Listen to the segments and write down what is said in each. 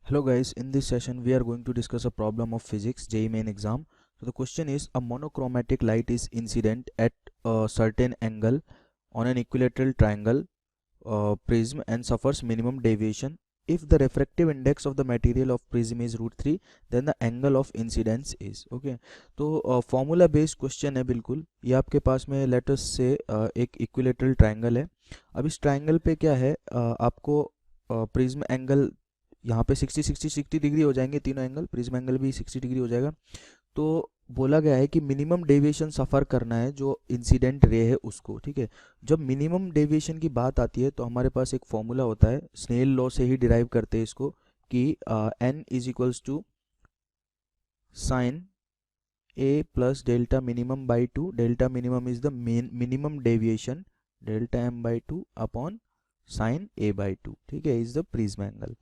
Hello guys, in this session we are going to discuss a problem of physics JEE main exam. So the question is, a monochromatic light is incident at a certain angle on an equilateral triangle prism and suffers minimum deviation. If the refractive index of the material of prism is √3, then the angle of incidence is okay. तो formula based question है बिल्कुल. ये आपके पास में let us से एक equilateral triangle है. अब इस ट्रायंगल पे क्या है, आपको प्रिज्म एंगल यहाँ पे 60 डिग्री हो जाएंगे. तीनों एंगल, प्रिज्म एंगल भी 60 डिग्री हो जाएगा. तो बोला गया है कि मिनिमम डेविएशन सफ़र करना है जो इंसिडेंट रे है उसको. ठीक है, जब मिनिमम डेविएशन की बात आती है तो हमारे पास एक फॉर्मूला होता है, स्नेल लॉ से ही डिराइव करते हैं इसको, कि n is equals to sine A plus delta minimum by two. Delta minimum is the minimum deviation, delta M by two upon sine A by two. ठीक है, इज द प्रिज्म एंगल.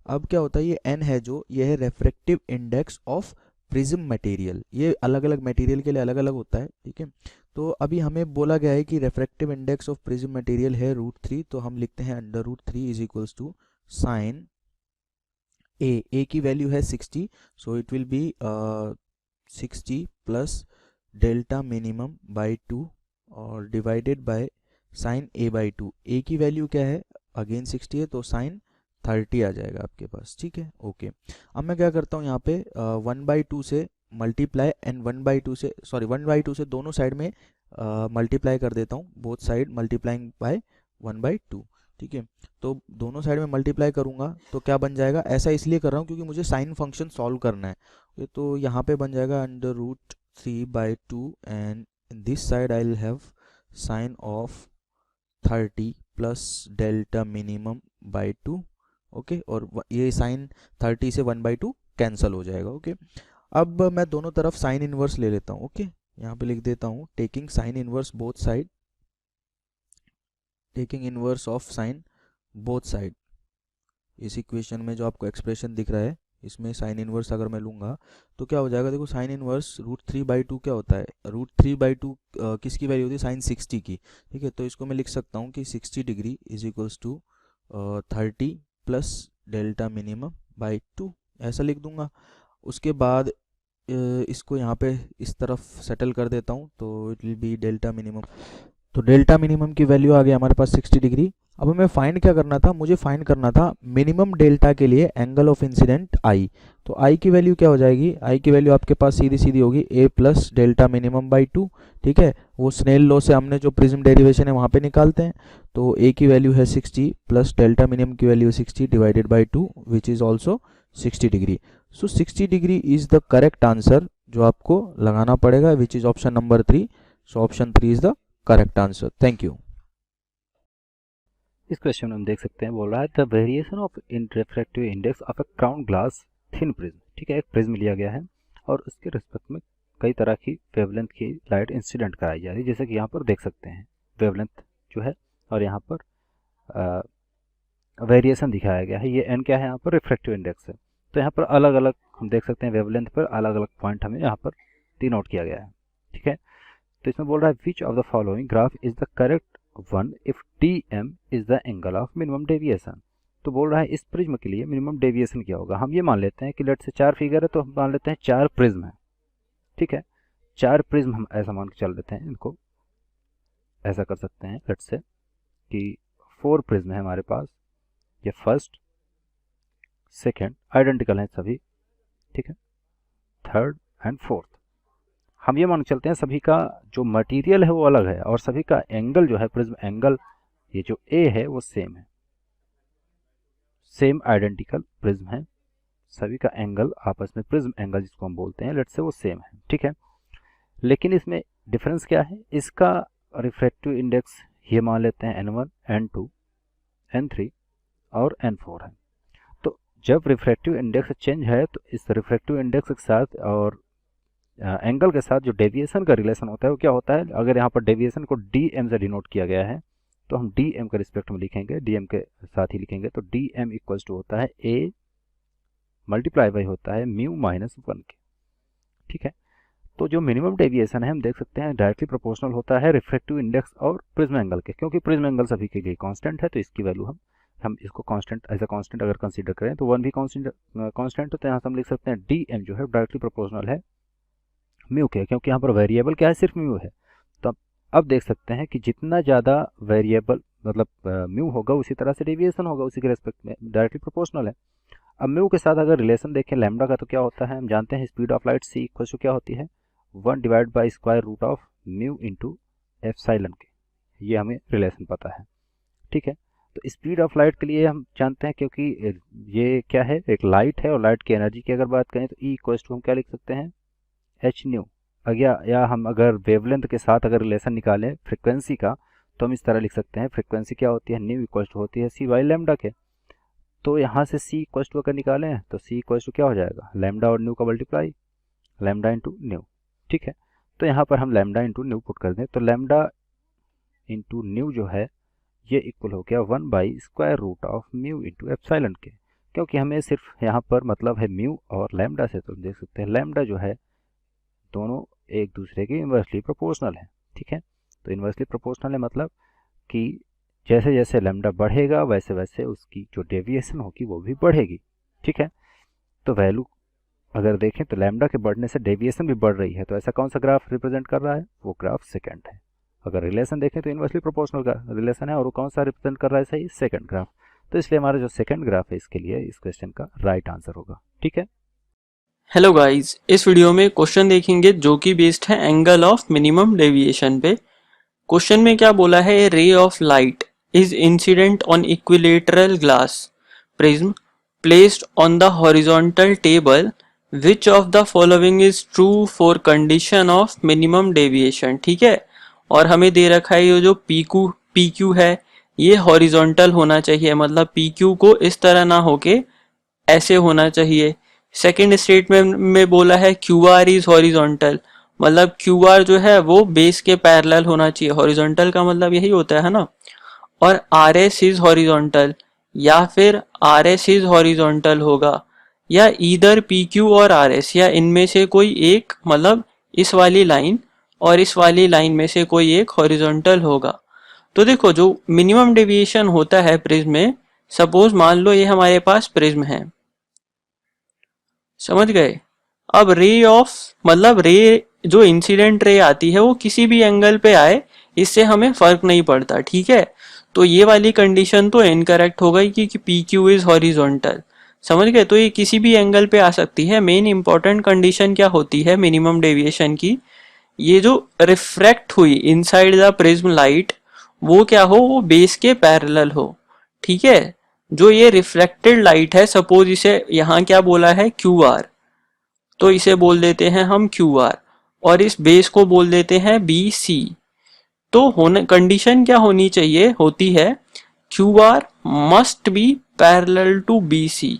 अब क्या होता है, ये n है जो, ये है refractive index of prism material. ये अलग अलग मटेरियल के लिए अलग अलग होता है. ठीक है, तो अभी हमें बोला गया है कि refractive index of prism material है √3, तो हम लिखते हैं under √3 is equals to sine A की वैल्यू है 60, so it will be 60 plus delta minimum by 2 और divided by sine A by 2. A की वैल्यू क्या है, अगेन 60 है, तो साइन 30 आ जाएगा आपके पास. ठीक है, ओके. अब मैं क्या करता हूँ, यहाँ पे 1/2 से मल्टीप्लाई एंड 1/2 से, सॉरी 1/2 से दोनों साइड में मल्टीप्लाई कर देता हूँ, बोथ साइड मल्टीप्लाइंग बाय 1/2. ठीक है, तो दोनों साइड में मल्टीप्लाई करूँगा तो क्या बन जाएगा, ऐसा इसलिए कर रहा हूँ क्योंकि मुझे साइन फंक्शन सॉल्व करना है. तो यहाँ पे बन जाएगा under √3/2 and this side I will have sine of 30 plus delta minimum by 2. Okay, और ये साइन 30 से 1/2 कैंसिल हो जाएगा. ओके, अब मैं दोनों तरफ साइन इनवर्स ले लेता हूँ. ओके, यहाँ पे लिख देता हूँ taking sine inverse both side, taking inverse of sine both side. इस इक्वेशन में जो आपको एक्सप्रेशन दिख रहा है, इसमें साइन इनवर्स अगर मैं लूँगा तो क्या हो जाएगा, देखो साइन इनवर्स √3/2 क्या होता है, √3/2 किसकी वैल्यू होती है, साइन 60 की. ठीक है, तो इसको मैं लिख सकता हूँ कि 60 degree is equals to 30 plus delta minimum by 2, ऐसा लिख दूंगा. उसके बाद इसको यहाँ पे इस तरफ सेटल कर देता हूँ, तो it will B delta minimum. तो डेल्टा मिनिमम की वैल्यू आ गई हमारे पास 60 डिग्री. अब हमें फाइंड क्या करना था, मुझे फाइंड करना था मिनिमम डेल्टा के लिए एंगल ऑफ इंसिडेंट आई. तो आई की वैल्यू क्या हो जाएगी, आई की वैल्यू आपके पास सीधी सीधी होगी ए प्लस डेल्टा मिनिमम बाई 2. ठीक है, वो स्नेल लॉ से हमने जो प्रिज्म डेरिवेशन है वहाँ पे निकालते हैं. तो ए की वैल्यू है 60 प्लस डेल्टा मिनिमम की value 60 divided by 2 which is also 60 degree. So 60 degree is the correct answer जो आपको लगाना पड़ेगा, which is option number 3. So option 3 is the correct answer. Thank you. इस क्वेश्चन में हम देख सकते हैं, बोल रहा है the variation of in refractive index of a crown glass thin prism. ठीक है, एक प्रिज्म लिया गया है और उसके रिस्पेक्ट में कई तरह की वेवलेंथ की लाइट इंसिडेंट कराई जा रही है, जैसे कि यहाँ पर देख सकते हैं वेवलेंथ जो है, और यहाँ पर वेरिएशन दिखाया गया है. ये एन क्या है, यहाँ पर रिफ्रैक्टिव इंडेक्स है. तो यहाँ पर अलग अलग हम देख सकते हैं वेवलेंथ पर अलग अलग पॉइंट हमें यहाँ पर डिनोट किया गया है. ठीक है, तो इसमें बोल रहा है विच of the following graph is the correct one if dm is the angle of minimum deviation. तो बोल रहा है इस प्रिज्म के लिए मिनिमम डेविएशन क्या होगा. हम ये मान लेते हैं कि लेट से 4 फिगर है, तो हम मान लेते हैं 4 प्रिज्म है. ठीक है, 4 प्रिज्म हम ऐसा मान के चल लेते हैं, इनको ऐसा कर सकते हैं लेट से कि 4 प्रिज्म है हमारे पास. ये फर्स्ट, सेकेंड आइडेंटिकल हैं सभी. ठीक है, थर्ड एंड फोर्थ. हम ये मान के चलते हैं सभी का जो मटेरियल है वो अलग है और सभी का एंगल जो है प्रिज्म एंगल, ये जो ए है वो सेम है, सेम आइडेंटिकल प्रिज्म है. सभी का एंगल आपस में प्रिज्म एंगल जिसको हम बोलते हैं, लेट्स से वो सेम है. ठीक है, लेकिन इसमें डिफरेंस क्या है, इसका रिफ्रैक्टिव इंडेक्स ये मान लेते हैं n1 n2 n3 और n4 है. तो जब रिफ्रैक्टिव इंडेक्स चेंज है तो इस रिफ्रैक्टिव इंडेक्स के साथ और एंगल के साथ जो डेविएशन का रिलेशन होता है वो क्या होता है. अगर यहाँ पर डेविएशन को dm से डिनोट किया गया है तो हम dm के रिस्पेक्ट में लिखेंगे, dm के साथ ही लिखेंगे. तो dm इक्वल्स टू होता है a मल्टीप्लाई बाई होता है म्यू माइनस 1 के. ठीक है, तो जो मिनिमम डेविएशन है हम देख सकते हैं डायरेक्टली प्रोपोर्शनल होता है रिफ्रैक्टिव इंडेक्स और प्रिज्म एंगल के, क्योंकि प्रिज्म एंगल सभी के लिए कांस्टेंट है तो इसकी वैल्यू हम हम इसको कांस्टेंट एज अ कांस्टेंट अगर कंसीडर करें तो 1 भी कांस्टेंट तो यहाँ से हम लिख सकते हैं डी एम जो है डायरेक्टली प्रोपोर्शनल है म्यू के, क्योंकि यहाँ पर वेरिएबल क्या है, सिर्फ म्यू है। तो अब देख सकते हैं कि जितना ज़्यादा वेरिएबल मतलब म्यू होगा उसी तरह से डेविएशन होगा, उसी के रेस्पेक्ट में डायरेक्टली प्रोपोर्शनल है। अब म्यू के साथ अगर रिलेशन देखें लैम्डा का तो क्या होता है, हम जानते हैं speed of light C equal to क्या होती है 1 divide by square root of mu into epsilon के, ये हमें रिलेशन पता है। ठीक है, तो स्पीड ऑफ लाइट के लिए हम जानते हैं क्योंकि ये क्या है, एक लाइट है और लाइट की एनर्जी की अगर बात करें तो ई इक्वल टू हम क्या लिख सकते हैं एच न्यू। या हम अगर वेवलेंथ के साथ अगर रिलेशन निकालें फ्रिक्वेंसी का तो हम इस तरह लिख सकते हैं फ्रिक्वेंसी क्या होती है न्यू इक्वल टू होती है सी बाई लैम्डा के। तो यहाँ से सी इक्वल टू अगर निकालें तो सी इक्वल टू क्या हो जाएगा लैम्डा और न्यू का मल्टीप्लाई लैम्डा इंटू न्यू। ठीक है, तो यहाँ पर हम लैम्डा इंटू न्यू पुट कर दें तो लैम्डा इंटू न्यू जो है ये इक्वल हो गया 1 by square root of mu into epsilon के, क्योंकि हमें सिर्फ यहाँ पर मतलब है म्यू और लैम्डा से, तो देख सकते हैं लैम्डा जो है दोनों एक दूसरे के इन्वर्सली प्रोपोर्शनल है। ठीक है, तो इन्वर्सली प्रोपोर्शनल है मतलब कि जैसे जैसे लैम्डा बढ़ेगा वैसे वैसे उसकी जो डेविएशन होगी वो भी बढ़ेगी। ठीक है, तो वैल्यू अगर देखें तो लैम्डा के बढ़ने से डेविएशन भी बढ़ रही है, तो ऐसा कौन सा ग्राफ रिप्रेजेंट कर रहा है, वो ग्राफ सेकंड है। अगर रिलेशन देखें तो इन्वर्सली प्रोपोर्शनल का रिलेशन है और वो कौन सा रिप्रेजेंट कर रहा है, सही सेकंड ग्राफ। तो इसलिए हमारा जो सेकंड ग्राफ है इसके लिए इस क्वेश्चन का राइट आंसर होगा। ठीक है, हेलो गाइस, इस वीडियो में क्वेश्चन देखेंगे जो कि बेस्ड है एंगल ऑफ मिनिमम डेविएशन पे। क्वेश्चन में क्या बोला है, a ray of light is incident on equilateral glass prism placed on the horizontal table, which of the following is true for condition of minimum deviation. ठीक है, और हमें दे रखा है ये जो पी क्यू है ये हॉरिजॉन्टल होना चाहिए, मतलब पी क्यू को इस तरह ना होके ऐसे होना चाहिए। सेकेंड स्टेटमेंट में बोला है क्यू आर इज हॉरिजॉन्टल, मतलब क्यू आर जो है वो बेस के पैरेलल होना चाहिए, हॉरिजॉन्टल का मतलब यही होता है ना। और आर एस इज हॉरिजॉन्टल, या फिर आर एस इज हॉरिजॉन्टल होगा, या ईदर पी क्यू और आर एस, या इनमें से कोई एक, मतलब इस वाली लाइन और इस वाली लाइन में से कोई एक हॉरिजॉन्टल होगा। तो देखो जो मिनिमम डेविएशन होता है प्रिज्म में, सपोज मान लो ये हमारे पास प्रिज्म है, समझ गए। अब रे ऑफ मतलब रे जो इंसिडेंट रे आती है वो किसी भी एंगल पे आए, इससे हमें फर्क नहीं पड़ता। ठीक है, तो ये वाली कंडीशन तो इनकरेक्ट हो गई कि पी क्यू इज हॉरिजॉन्टल, समझ गए। तो ये किसी भी एंगल पे आ सकती है। मेन इंपॉर्टेंट कंडीशन क्या होती है मिनिमम डेविएशन की, ये जो रिफ्रैक्ट हुई इनसाइड द प्रिज्म लाइट वो क्या हो, वो बेस के पैरेलल हो। ठीक है, जो ये रिफ्लेक्टेड लाइट है, सपोज इसे यहाँ क्या बोला है क्यू आर, तो इसे बोल देते हैं हम क्यू आर, और इस बेस को बोल देते हैं बी सी। तो होने कंडीशन क्या होनी चाहिए, होती है Q R must be parallel to B C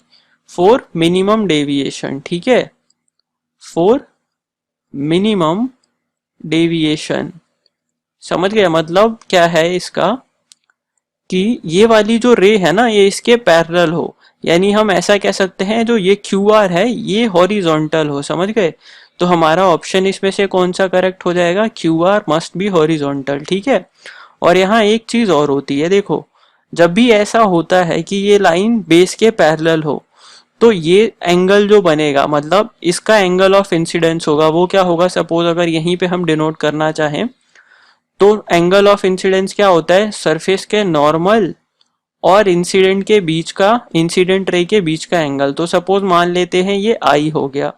for minimum deviation. ठीक है, फॉर मिनिमम डेविएशन, समझ गए। मतलब क्या है इसका कि ये वाली जो रे है ना ये इसके पैरेलल हो, यानी हम ऐसा कह सकते हैं जो ये क्यू आर है ये हॉरिजॉन्टल हो, समझ गए। तो हमारा ऑप्शन इसमें से कौन सा करेक्ट हो जाएगा, Q R must B horizontal. ठीक है, और यहाँ एक चीज और होती है, देखो जब भी ऐसा होता है कि ये लाइन बेस के पैरेलल हो तो ये एंगल जो बनेगा, मतलब इसका एंगल ऑफ इंसिडेंस होगा, वो क्या होगा, सपोज अगर यहीं पे हम डिनोट करना चाहें तो एंगल ऑफ इंसिडेंस क्या होता है, सरफेस के नॉर्मल और इंसिडेंट के बीच का, इंसिडेंट रे के बीच का एंगल। तो सपोज मान लेते हैं ये आई हो गया,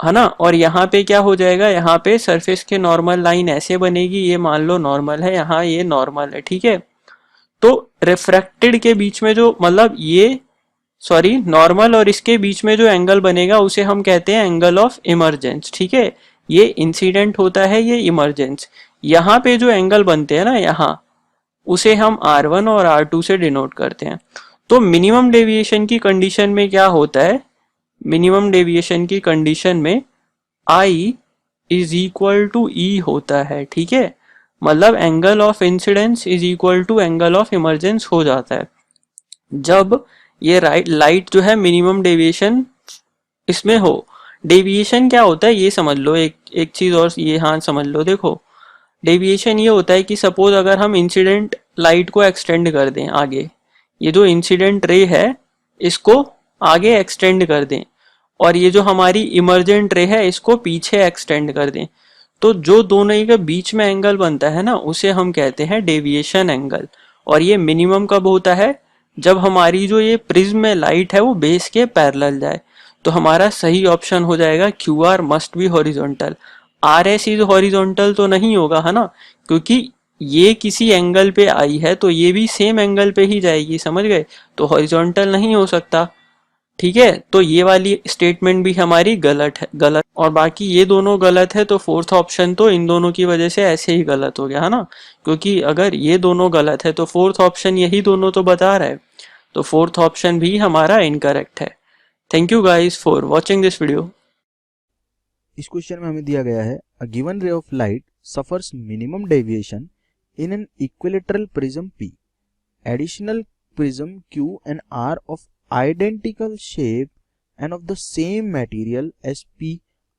है ना, और यहाँ पे क्या हो जाएगा, यहाँ पे सरफेस के नॉर्मल लाइन ऐसे बनेगी, ये मान लो नॉर्मल है, यहाँ ये नॉर्मल है। ठीक है, तो रिफ्रैक्टेड के बीच में जो मतलब ये सॉरी नॉर्मल और इसके बीच में जो एंगल बनेगा उसे हम कहते हैं एंगल ऑफ इमरजेंस। ठीक है, ये इंसिडेंट होता है, ये इमरजेंस। यहाँ पे जो एंगल बनते हैं ना यहाँ, उसे हम R1 और R2 से डिनोट करते हैं। तो मिनिमम डेविएशन की कंडीशन में क्या होता है, मिनिमम डेविएशन की कंडीशन में I is equal to E होता है। ठीक है, मतलब angle of incidence is equal to angle of emergence हो जाता है जब ये लाइट जो है मिनिमम डेविएशन इसमें हो। डेविएशन क्या होता है ये समझ लो, एक चीज और ये हाँ समझ लो। देखो डेविएशन ये होता है कि सपोज अगर हम इंसिडेंट लाइट को एक्सटेंड कर दें आगे, ये जो इंसिडेंट रे है इसको आगे एक्सटेंड कर दें और ये जो हमारी इमर्जेंट रे है इसको पीछे एक्सटेंड कर दें, तो जो दोनों के बीच में एंगल बनता है ना उसे हम कहते हैं डेविएशन एंगल। और ये मिनिमम कब होता है, जब हमारी जो ये प्रिज्म में लाइट है वो बेस के पैरेलल जाए। तो हमारा सही ऑप्शन हो जाएगा Q R must B horizontal. R S is horizontal तो नहीं होगा है ना, क्योंकि ये किसी एंगल पे आई है तो ये भी सेम एंगल पे ही जाएगी, समझ गए, तो हॉरिजॉन्टल नहीं हो सकता। ठीक है, तो ये वाली स्टेटमेंट भी हमारी गलत है, गलत। और बाकी ये दोनों गलत है तो फोर्थ ऑप्शन तो इन दोनों की वजह से ऐसे ही गलत हो गया है ना, क्योंकि अगर ये दोनों गलत है तो फोर्थ ऑप्शन यही दोनों तो बता रहा है, तो फोर्थ ऑप्शन भी हमारा इनकरेक्ट है। Thank you guys for watching this video. इस क्वेश्चन में हमें दिया गया है अ गिवन रे of light suffers minimum deviation in an equilateral prism P. Additional prism Q and R of identical shape and of the same material as P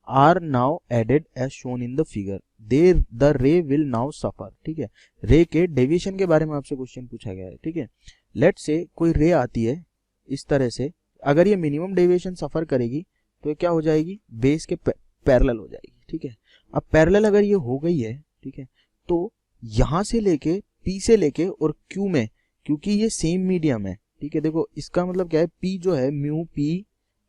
are now added as shown in the figure. The ray will now suffer. ठीक है, रे के deviation के बारे में आपसे question पूछा गया है। ठीक है, लेट से कोई रे आती है इस तरह से, अगर ये मिनिमम डेविएशन सफर करेगी तो ये क्या हो जाएगी, बेस के पैरेलल हो जाएगी। ठीक है, अब पैरेलल अगर ये हो गई है, ठीक है, तो यहां से लेके P से लेके और Q में, क्योंकि ये सेम मीडियम है, ठीक है, देखो इसका मतलब क्या है, P जो है mu P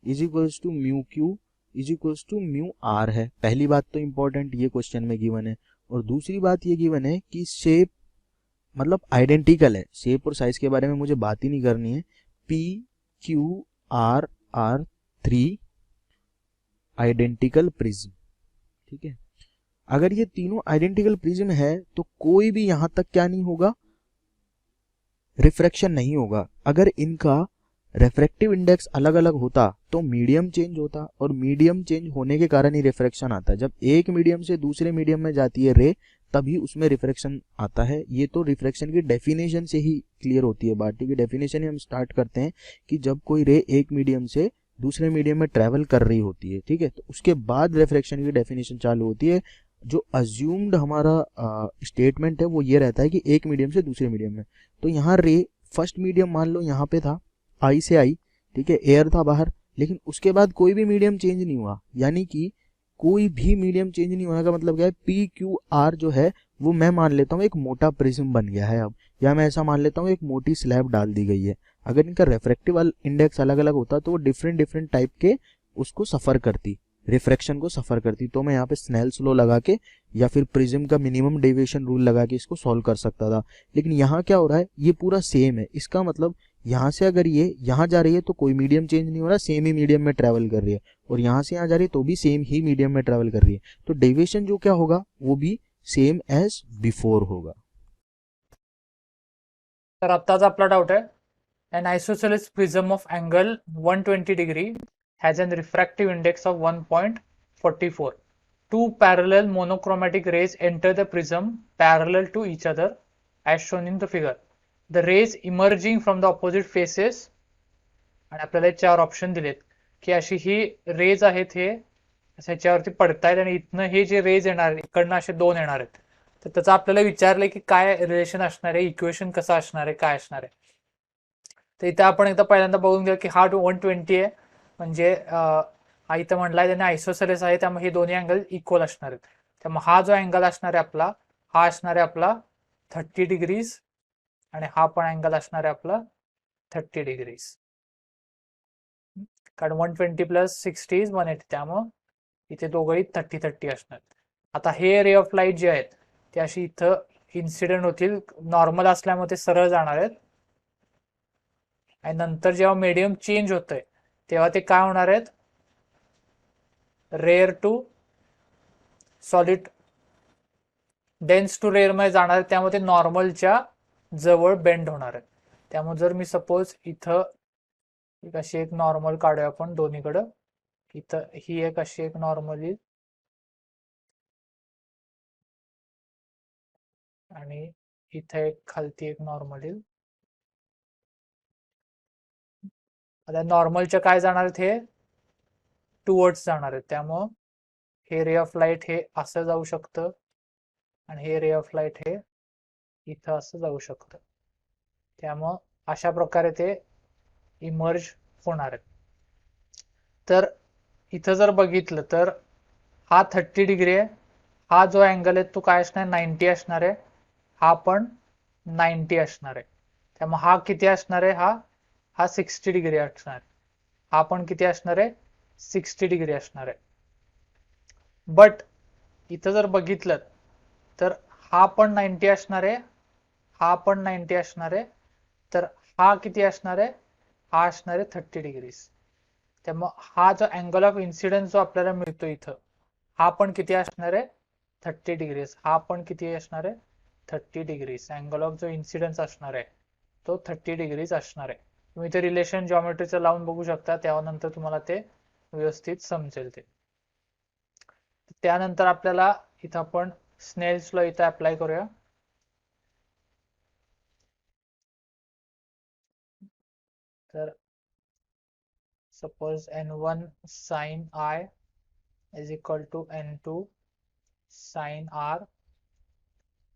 is equals to mu Q is equals to mu R है। पहली बात तो इंपॉर्टेंट ये क्वेश्चन में गिवन है, और दूसरी बात ये गिवन है कि शेप मतलब आइडेंटिकल है, शेप और साइज के बारे में मुझे बात ही नहीं करनी है। P Q R R 3 identical prism. ठीक है, अगर ये तीनों आइडेंटिकल प्रिज्म है तो कोई भी यहां तक क्या नहीं होगा, रिफ्रैक्शन नहीं होगा। अगर इनका रिफ्रैक्टिव इंडेक्स अलग अलग होता तो मीडियम चेंज होता, और मीडियम चेंज होने के कारण ही रिफ्रैक्शन आता है। जब एक मीडियम से दूसरे मीडियम में जाती है रे तभी उसमें रिफ्रैक्शन आता है। ये तो रिफ्रैक्शन की डेफिनेशन से ही क्लियर होती है बात। ठीक है, डेफिनेशन ही हम स्टार्ट करते हैं कि जब कोई रे एक मीडियम से दूसरे मीडियम में ट्रेवल कर रही होती है, ठीक है, तो उसके बाद रिफ्रैक्शन की डेफिनेशन चालू होती है। जो अज्यूम्ड हमारा स्टेटमेंट है वो ये रहता है कि एक मीडियम से दूसरे मीडियम में, तो यहाँ रे फर्स्ट मीडियम मान लो यहाँ पे था, आई से आई, ठीक है, एयर था बाहर, लेकिन उसके बाद कोई भी मीडियम चेंज नहीं हुआ, यानी कि कोई भी मीडियम चेंज नहीं होने का मतलब क्या है, पी क्यू आर जो है वो मैं मान लेता हूँ एक मोटा प्रिज्म बन गया है अब, या मैं ऐसा मान लेता हूँ एक मोटी स्लैब डाल दी गई है। अगर इनका रेफ्रेक्टिव इंडेक्स अलग अलग होता तो वो डिफरेंट डिफरेंट टाइप के उसको सफर करती, रिफ्रैक्शन को सफर करती, तो मैं यहाँ पे स्नेल्स लॉ लगा के या फिर प्रिज्म का मिनिमम डेविएशन रूल लगा के इसको सॉल्व कर सकता था। लेकिन यहाँ क्या हो रहा है, ये पूरा सेम है, इसका मतलब यहाँ से अगर ये यहाँ जा रही है तो कोई मीडियम चेंज नहीं हो रहा, सेम ही मीडियम में ट्रेवल कर रही है, और यहाँ से यहाँ जा रही है तो भी सेम ही मीडियम में ट्रेवल कर रही है, तो डेविएशन जो क्या होगा वो भी सेम एज बिफोर होगा। तर आत्ताचा आपला डाउट आहे, an isosceles prism of angle 120 degree has an refractive index of 1.44. Two parallel monochromatic rays enter the prism parallel to each other as shown in the figure. The rays emerging from the opposite faces, आणि आपल्याला चार option दिलेत की अशी ही raise आहेत, हे ह्याच्यावरती पडतायत आणि इथनं हे जे रेज येणार इकडनं असे दोन येणार आहेत, तर त्याचं आपल्याला विचारलंय की काय रिलेशन असणार आहे, इक्वेशन कसं असणार आहे, काय असणार आहे. तर इथे आपण एकदा पहिल्यांदा बघून घेऊ की हा 120 आहे, म्हणजे हा इथं म्हटलाय त्याने आयसोसेलेस आहे, त्यामुळे हे दोन्ही अँगल इक्वल असणार आहेत. त्यामुळे हा जो अँगल असणार आहे आपला, हा असणार आहे आपला 30 डिग्रीज, आणि हा पण अँगल असणार आहे आपला 30 डिग्रीज, कारण 120 प्लस 60 इज 180, त्यामुळे इथे दोघंही 30-30 असणार. आता हे रे ऑफ लाईट जे आहेत ते अशी इथं इन्सिडेंट होतील, नॉर्मल असल्यामुळे ते सरळ जाणार आहेत, आणि नंतर जेव्हा मीडियम चेंज होतंय तेव्हा ते काय होणार आहेत, rare to solid, dense to rare मध्ये जाणार आहेत, त्यामुळे ते नॉर्मलच्या जवळ बेंड होणार आहेत. त्यामुळे जर मी सपोज इथं एक अशी एक नॉर्मल काढूया आपण दोन्हीकडं, इथं ही एक अशी एक नॉर्मल येईल आणि इथं एक खालती एक नॉर्मल येईल. आता नॉर्मलच्या काय जाणार आहेत, हे टुवर्ड्स जाणार आहेत, त्यामुळं हे रे ऑफ लाईट हे असं जाऊ शकतं आणि हे रे ऑफ लाईट हे इथं असं जाऊ शकतं. त्यामुळं अशा प्रकारे ते इमर्ज होणार आहेत. तर इथं जर बघितलं तर हा 30 डिग्री आहे, हा जो अँगल आहे तो काय असणार 90 असणार आहे, हा पण 90 असणार आहे. त्यामुळे हा किती असणार आहे, हा 60 डिग्री असणार आहे, हा पण किती असणार आहे 60 डिग्री असणार आहे. बट इथं जर बघितलं तर हा पण 90 असणार आहे, हा पण 90 असणार आहे, तर हा किती असणार आहे, हा असणार आहे 30 डिग्रीज. त्यामुळे हा जो अँगल ऑफ इन्सिडन्स जो आपल्याला मिळतो इथं, हा पण किती असणार आहे 30 डिग्रीज, हा पण किती असणार आहे 30 डिग्रीज. अँगल ऑफ जो इन्सिडन्स असणार आहे तो 30 डिग्रीज असणार आहे. तुम्ही ते रिलेशन जॉमेट्रीचं लावून बघू शकता, त्यानंतर तुम्हाला ते व्यवस्थित समजेल. ते त्यानंतर आपल्याला इथं आपण स्नेल्स लॉ इथं अप्लाय करूया. तर suppose n1 sin I is equal to n2 sin R.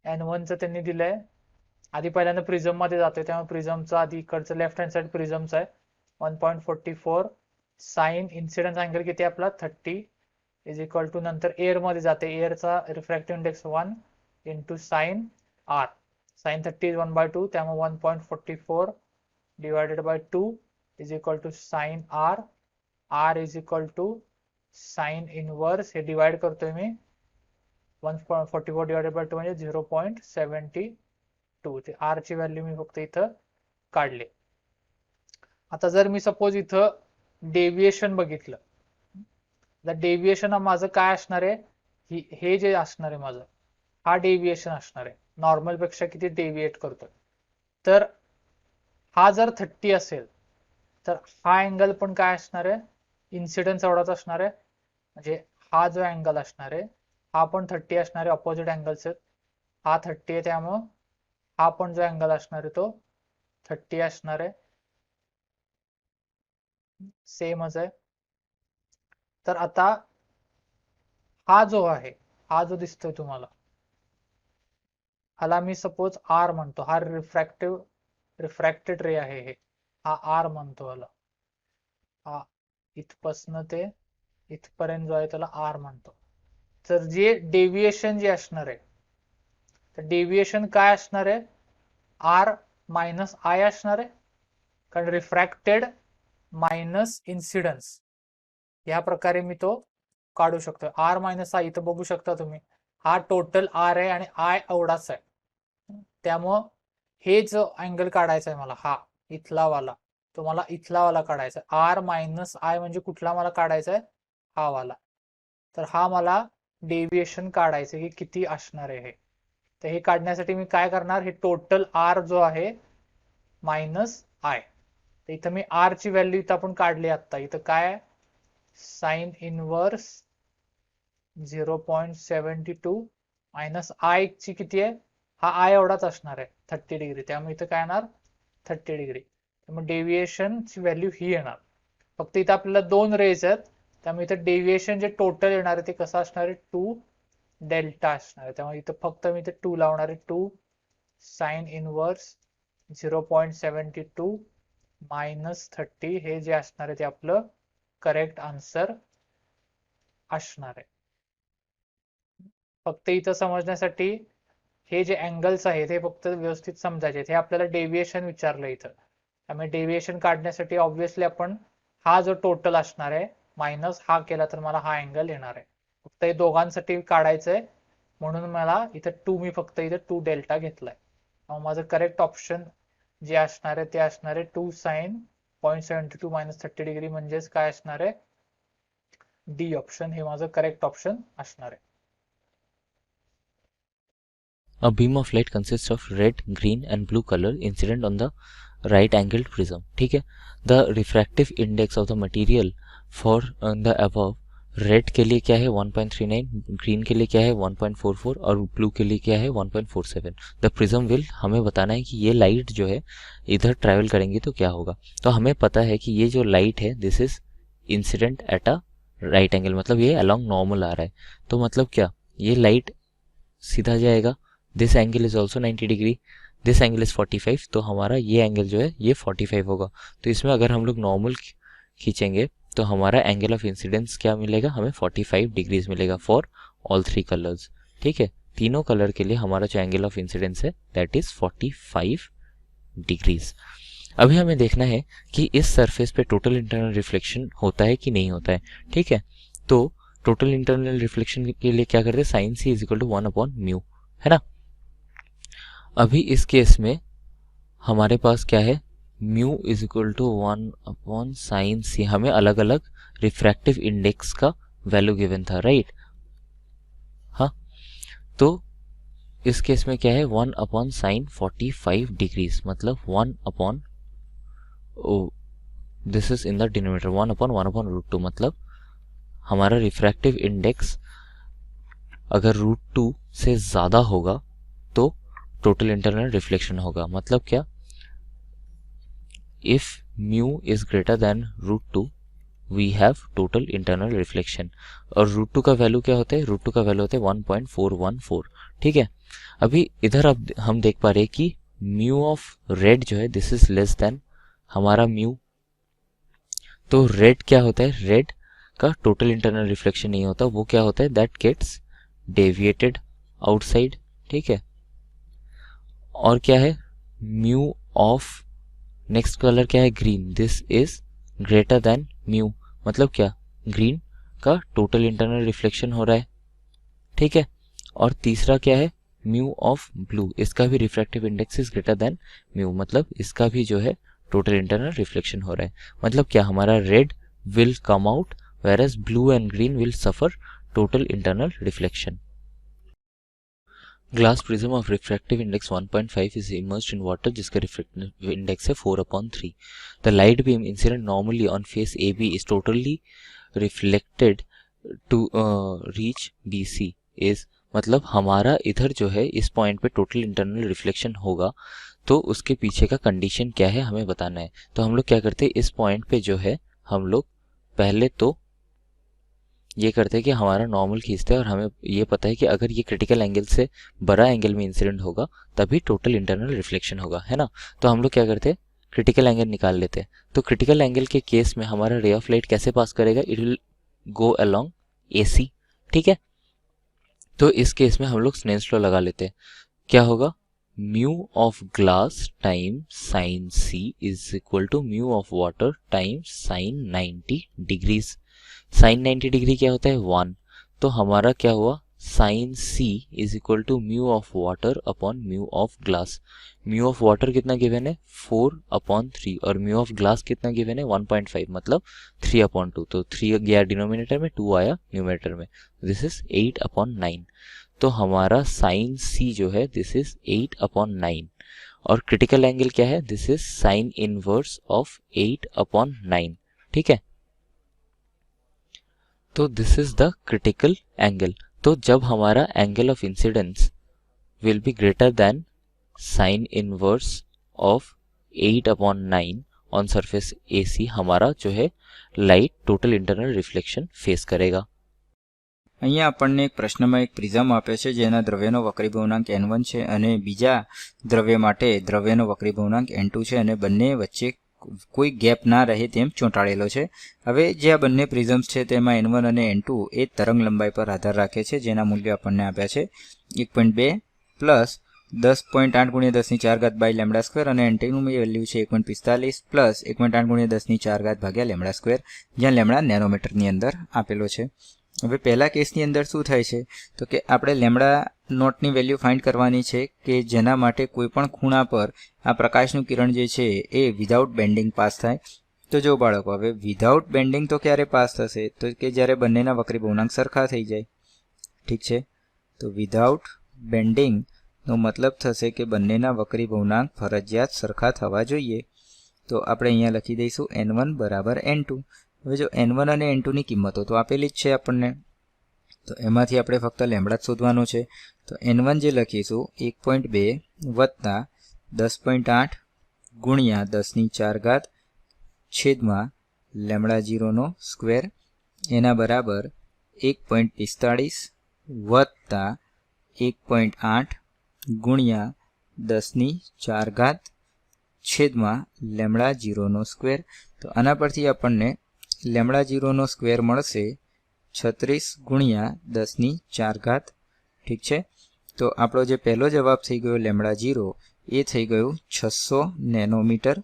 n1 चं त्यांनी दिलंय, आधी पहिल्यांदा प्रिझम मध्ये जातोय त्यामुळे प्रिझमचं आधी इकडचं लेफ्ट हँड साइड प्रिझमचं आहे 1.44 साइन इन्सिडेंस अँगल किती आपला 30 इज इक्वल टू नंतर एअर मध्ये जाते, एअरचा refractive index 1 into sine R. Sine 30 is 1/2 त्यामुळे 1.44 divided by 2 is equal to sine R. R is equal to sine inverse, हे डिवाइड करतोय मी 1.44 डिवायडेड बाय 2 म्हणजे 0.72. ते आर ची व्हॅल्यू मी फक्त इथं काढले. आता जर मी सपोज इथं डेव्हिएशन बघितलं, तर डेव्हिएशन माझं काय असणार आहे, हे जे असणार आहे माझं हा डेव्हिएशन असणार आहे, नॉर्मल पेक्षा किती डेव्हिएट करतोय. तर हा जर 30 असेल तर हा अँगल पण काय असणार आहे इन्सिडन्स एवढाच असणार आहे, म्हणजे हा जो अँगल असणार आहे हा पण 30 असणार आहे, ऑपोजिट अँगल्स आहेत, हा 30 आहे त्यामुळं हा पण जो अँगल असणार आहे तो 30 असणार आहे, सेमच आहे. तर आता हा जो आहे, हा जो दिसतोय तुम्हाला, ह्याला मी सपोज आर म्हणतो, हा रिफ्रॅक्टेड रे आहे, हे हा आर म्हणतो ह्याला, हा इथपासनं ते इथपर्यंत जो आहे त्याला आर म्हणतो. तर जे डेव्हिएशन जे असणार आहे, तर डेव्हिएशन काय असणार आहे आर मायनस आय असणार आहे, कारण रिफ्रॅक्टेड मायनस इन्सिडन्स या प्रकारे मी तो काढू शकतो. आर मायनस आय इथं बघू शकता तुम्ही, हा टोटल आर आहे आणि आय एवढाच आहे, त्यामुळं हे जो अँगल काढायचा आहे मला, हा इथला वाला, तो मला इथला वाला काढायचा आहे. आर मायनस आय म्हणजे कुठला मला काढायचा आहे, हा वाला. तर हा मला डेव्हिएशन काढायचं की किती असणार आहे हे. तर हे काढण्यासाठी मी काय करणार, हे टोटल आर जो आहे मायनस आय, तर इथं मी आर ची व्हॅल्यू इथं आपण काढली आता, इथं काय साइन इनवर्स 0.72 मायनस आय ची किती आहे, हा आय एवढाच असणार आहे 30 डिग्री, त्यामुळे इथं काय येणार 30 डिग्री. त्यामुळे डेव्हिएशन ची व्हॅल्यू ही येणार. फक्त इथं आपल्याला दोन रेज आहेत, त्यामुळे इथं डेव्हिएशन जे टोटल येणार आहे ते कसं असणार आहे 2 डेल्टा असणार आहे, त्यामुळे इथं फक्त मी इथं 2 लावणार आहे, 2 साइन इनवर्स 0.72 मायनस 30, हे जे असणार आहे ते आपलं करेक्ट आन्सर असणार आहे. फक्त इथं समजण्यासाठी हे जे अँगल्स आहेत हे फक्त व्यवस्थित समजायचे, हे आपल्याला डेव्हिएशन विचारलं इथं, त्यामुळे डेव्हिएशन काढण्यासाठी ऑब्व्हियसली आपण हा जो टोटल असणार आहे मायनस हा केला तर मला हा अँगल येणार आहे. फक्त हे दोघांसाठी काढायचंय म्हणून मला इथं 2 मी फक्त इथं 2 डेल्टा घेतलाय. माझं करेक्ट ऑप्शन जे असणार आहे ते असणार आहे 2 साइन 0.72 मायनस 30 डिग्री, म्हणजेच काय असणार आहे डी ऑप्शन, हे माझं करेक्ट ऑप्शन असणार आहे. A beam of light consists of red, green and blue color incident on the right angled prism. ठीक है. The refractive index of the material for the above, red के लिए क्या है 1.39, green के लिए क्या है 1.44 और ब्लू के लिए क्या है 1.47. द प्रिज्म विल, हमें बताना है कि ये लाइट जो है इधर ट्रैवल करेंगी तो क्या होगा. तो हमें पता है कि ये जो लाइट है this is incident at a right angle, मतलब ये अलॉन्ग नॉर्मल आ रहा है. तो मतलब क्या, ये लाइट सीधा जाएगा, this angle is also 90 degree, this angle is 45, तो हमारा ये एंगल जो है ये 45 होगा। तो इसमें अगर हम लोग नॉर्मल खींचेंगे तो हमारा एंगल ऑफ इंसिडेंस क्या मिलेगा, हमें 45 डिग्रीज मिलेगा फॉर ऑल 3 कलर्स। ठीक है, तीनों कलर के लिए हमारा जो एंगल ऑफ इंसिडेंस है दैट इज़ 45 डिग्रीज। अभी हमें देखना है कि इस सरफेस पे टोटल इंटरनल रिफ्लेक्शन होता है कि नहीं होता है। ठीक है, तो टोटल इंटरनल रिफ्लेक्शन के लिए क्या करते हैं, sine C is equal to 1/μ, है ना। अभी इस केस में हमारे पास क्या है, mu is equal to 1/sin C, हमें अलग अलग रिफ्रैक्टिव इंडेक्स का वैल्यू गिवन था, राइट। हाँ, तो इस केस में क्या है, 1/sin 45 डिग्रीज, मतलब 1/, this is in the denominator, 1/1/√2, मतलब हमारा रिफ्रैक्टिव इंडेक्स अगर √2 से ज़्यादा होगा तो टोटल इंटरनल रिफ्लेक्शन होगा। मतलब क्या, if mu is greater than √2 we have total internal reflection. और √2 का वैल्यू क्या होता है, √2 का वैल्यू होता है 1.414। ठीक है, अभी इधर अब हम देख पा रहे हैं कि म्यू ऑफ रेड जो है दिस इज लेस देन हमारा म्यू। तो रेड क्या होता है, रेड का टोटल इंटरनल रिफ्लेक्शन नहीं होता, वो क्या होता है, दैट गेट्स डेविएटेड आउटसाइड। ठीक है, और क्या है, म्यू ऑफ नेक्स्ट कलर क्या है, green, this is greater then mu, मतलब क्या, ग्रीन का टोटल इंटरनल रिफ्लेक्शन हो रहा है। ठीक है, और तीसरा क्या है, म्यू ऑफ ब्लू, इसका भी refractive index is greater then mu, मतलब इसका भी जो है टोटल इंटरनल रिफ्लेक्शन हो रहा है। मतलब क्या, हमारा red will come out whereas blue and green will suffer total internal reflection. Glass prism of refractive index 1.5 is immersed in water जिसका रिफ्रैक्टिव इंडेक्स है 4/3. The light beam incident normally on face AB is totally reflected to reach BC is, मतलब हमारा इधर जो है इस point पे total internal reflection होगा, तो उसके पीछे का कंडीशन क्या है हमें बताना है। तो हम लोग क्या करते हैं, इस पॉइंट पे जो है हम लोग पहले तो ये करते हैं कि हमारा नॉर्मल खींचते हैं, और हमें ये पता है कि अगर ये क्रिटिकल एंगल से बड़ा एंगल में इंसिडेंट होगा तभी टोटल इंटरनल रिफ्लेक्शन होगा, है ना। तो हम लोग क्या करते हैं, क्रिटिकल एंगल निकाल लेते हैं। तो क्रिटिकल एंगल के केस में हमारा रे ऑफ लाइट कैसे पास करेगा, it will go along AC। ठीक है, तो इस केस में हम लोग स्नेल्स लॉ लगा लेते हैं। क्या होगा, mu of glass time sine C is equal to mu of water time sine 90 degrees. Sine 90 degree क्या होता है, 1, तो हमारा क्या हुआ, sine C is equal to mu of water upon mu of glass. Mu of water कितना given है, 4/3, और म्यू ऑफ ग्लास कितना गिवन है, 1.5, मतलब 3/2। तो 3 गया डिनोमिनेटर में, 2 आया न्यूमरेटर में, दिस इज 8/9। तो हमारा साइन C जो है दिस इज 8/9, और क्रिटिकल एंगल क्या है, this is sine inverse of 8/9। ठीक है, तो this is the critical angle. तो जब हमारा angle of incidence will be greater than sine inverse of 8/9 on surface AC, हमारा जो है light total internal reflection face करेगा। અહીંયા આપણને એક પ્રશ્નમાં એક પ્રિઝમ આપે છે જેના દ્રવ્યનો વક્રીભવનાંક N1 છે અને બીજા દ્રવ્ય માટે દ્રવ્યનો વક્રીભવનાંક N2 છે અને બંને વચ્ચે કોઈ ગેપ ના રહે તેમ ચોંટાડેલો છે। હવે જે આ બંને પ્રિઝમ્સ છે તેમાં N1 અને N2 એ તરંગ લંબાઈ પર આધાર રાખે છે, જેના મૂલ્યો આપણને આપ્યા છે 1.2 પ્લસ 10.8 × 10⁴ બાય લેમ્ડા સ્ક્વેર, અને N2નું વેલ્યુ છે 1.45 પ્લસ 1.8 × 10⁴ ભાગ્યા લેમ્ડા સ્ક્વેર, જ્યાં લેમ્ડા નેનોમીટરની અંદર આપેલો છે। હવે પહેલા કેસની અંદર શું થાય છે, તો કે આપણે લેમ્ડા નોટની વેલ્યુ ફાઇન્ડ કરવાની છે કે જેના માટે કોઈ પણ ખૂણા પર આ પ્રકાશનું કિરણ જે છે એ વિધાઉટ બેન્ડિંગ પાસ થાય। તો જો બાળકો, હવે વિધાઉટ બેન્ડિંગ તો ક્યારે પાસ થશે, તો કે જ્યારે બંનેના વક્રીભવનાંક સરખા થઈ જાય। ઠીક છે, તો વિધાઉટ બેન્ડિંગનો મતલબ થશે કે બંનેના વક્રીભવનાંક ફરજિયાત સરખા થવા જોઈએ। તો આપણે અહીંયા લખી દઈશું N1 = N2। હવે જો N1 અને N2ની કિંમતો તો આપેલી જ છે આપણને, તો એમાંથી આપણે ફક્ત લેમ્ડા જ શોધવાનો છે। તો N1 જે લખીશું 1.2 વત્તા 10.8 ગુણ્યા 10⁴ છેદમાં લેમ્ડા 0નો સ્ક્વેર, એના બરાબર 1.45 વત્તા 1.8 ગુણ્યા 10⁴ છેદમાં લેમડા 0નો સ્ક્વેર. તો આના પરથી આપણને લેમડા 0નો સ્ક્વેર મળશે 36 ગુણ્યા 10⁴. ઠીક છે. તો આપણો જે પહેલો જવાબ થઈ ગયો લેમડા 0 એ થઈ ગયું 600 નેનોમીટર.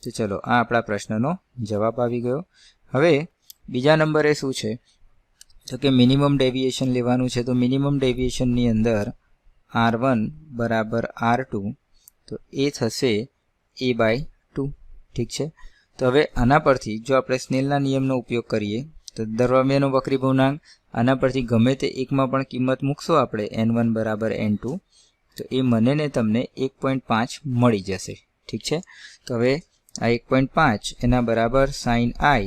તો ચલો આ આપણા પ્રશ્નનો જવાબ આવી ગયો. હવે બીજા નંબરે શું છે તો કે મિનિમમ ડેવિએશન લેવાનું છે. તો મિનિમમ ડેવિએશનની અંદર R1 બરાબર R2, તો એ થશે a/2. ઠીક છે. તો હવે આના પરથી જો આપણે સ્નેલના નિયમનો ઉપયોગ કરીએ તો દ્રવ્યનો વક્રી ભૂર્ણાંક આના પરથી ગમે તે એકમાં પણ કિંમત મૂકશો આપણે n1 બરાબર n2, તો એ મને ને તમને 1.5 મળી જશે. ઠીક છે. તો હવે આ 1.5 એના બરાબર sin i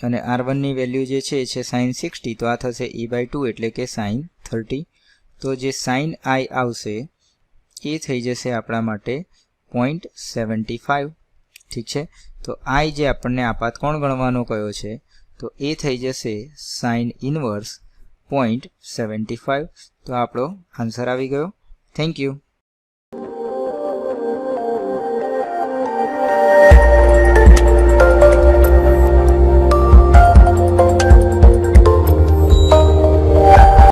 અને R1ની વેલ્યુ જે છે sin 60, તો આ થશે a/2 એટલે કે sin 30. તો જે sin i આવશે એ થઈ જશે આપણા માટે 0.75. ઠીક છે. તો i જે આપણને આપાત કોણ ગણવાનો કયો છે તો એ થઈ જશે sin ઇનવર્સ 0.75. તો આપણો આન્સર આવી ગયો. Thank you.